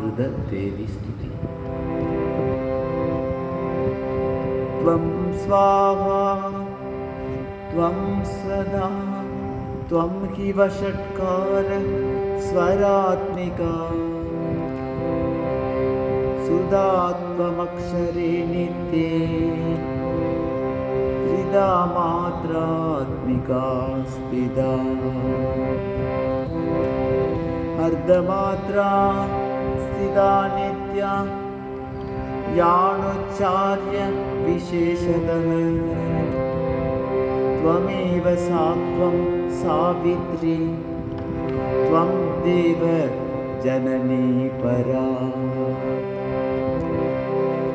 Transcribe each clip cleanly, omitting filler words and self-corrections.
महासुरदेवी स्तुति। त्वं स्वाहा त्वं सदा त्वं हि वषट्कार स्वरात्मिका सुधा त्वमक्षरे नित्ये त्रिधा मात्रात्मिका स्थिता अर्धमात्रा स्थिता नित्या यानुच्चार्य विशेषतः त्वमेव सात्वं सावित्री त्वं देव जननी परा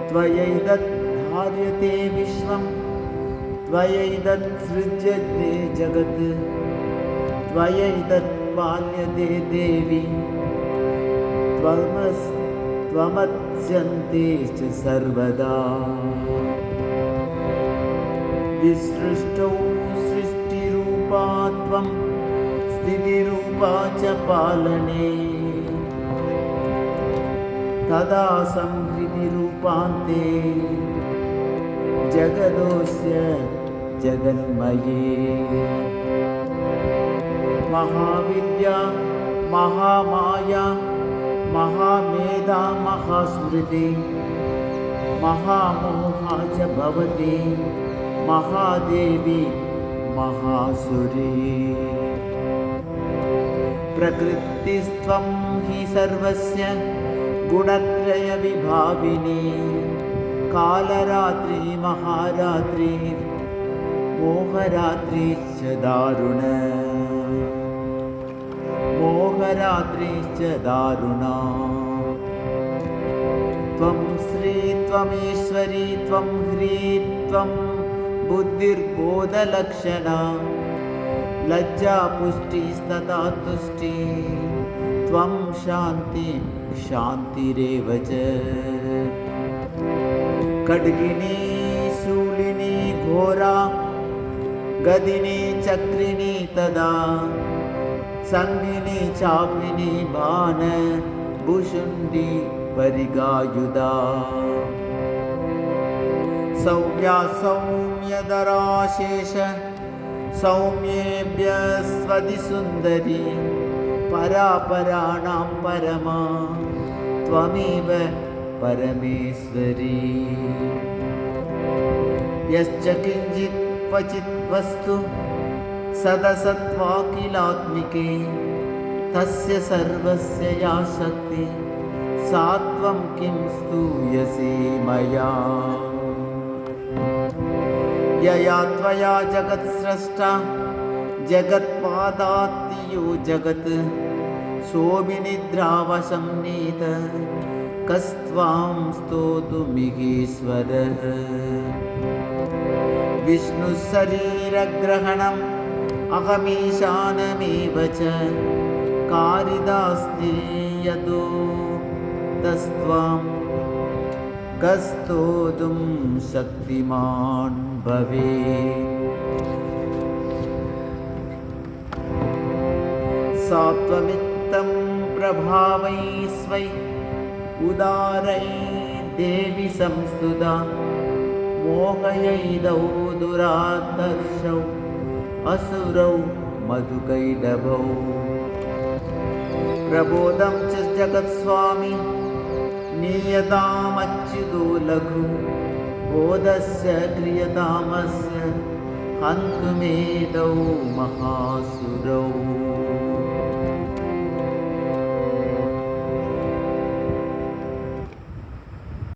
त्वयैतत् धार्यते विश्वं त्वयैतत् सृज्यते जगत् त्वयैतत् पाल्यते देवी त्वमत्स्यन्ते च सर्वदा विसृष्टौ सृष्टिरूपा त्वं स्थितिरूपा च पालने तदा संहृतिरूपान्ते जगदोऽस्य जगन्मये महाविद्या महामाया महामेधा महास्मृति महामोहा च भवति महादेवी महासुरी प्रकृतिस्त्वं हि सर्वस्य गुणत्रयविभाविनी कालरात्रि महारात्रि मोहरात्रिश्च दारुण मोहरात्रिश्च दारुणा त्वं श्री त्वमेश्वरी त्वं ह्री त्वं बुद्धिर्बोधलक्षणा लज्जा पुष्टिस्तथा तुष्टि त्वं शान्ति शान्तिरेव च खड्गिनी शूलिनी घोरा गदिनी चक्रिणी तदा संगिनी चापिनी बाण भुषुण्डी परिगायुधा सौम्या सौम्यधराशेष सौम्येभ्यस्वतिसुन्दरी परापराणां परमा त्वमेव परमेश्वरी यश्च किञ्चित् क्वचित् वस्तु सदसत्त्वाखिलात्मिके तस्य सर्वस्य या शक्ति सा त्वं किं स्तूयसे मया यया त्वया जगत्स्रष्टा जगत्पादात्तियो जगत् शोभिनिद्रावशं नीत कस्त्वां स्तोतुमिहीश्वरः विष्णुशरीरग्रहणम् अहमीशानमेव च कारिदास्ति यतो तस्त्वां कस्तोतुं शक्तिमान् भवेत् सात्वमित्तं प्रभावै स्वै उदारै देवी संस्तुता मोहयैदौ दुरादर्शौ असुरौ मधुकैटभौ प्रबोधं च जगत्स्वामी नीयतामच्युतो लघु बोधस्य क्रियतामस्य हन्तुमेदौ महासुरौ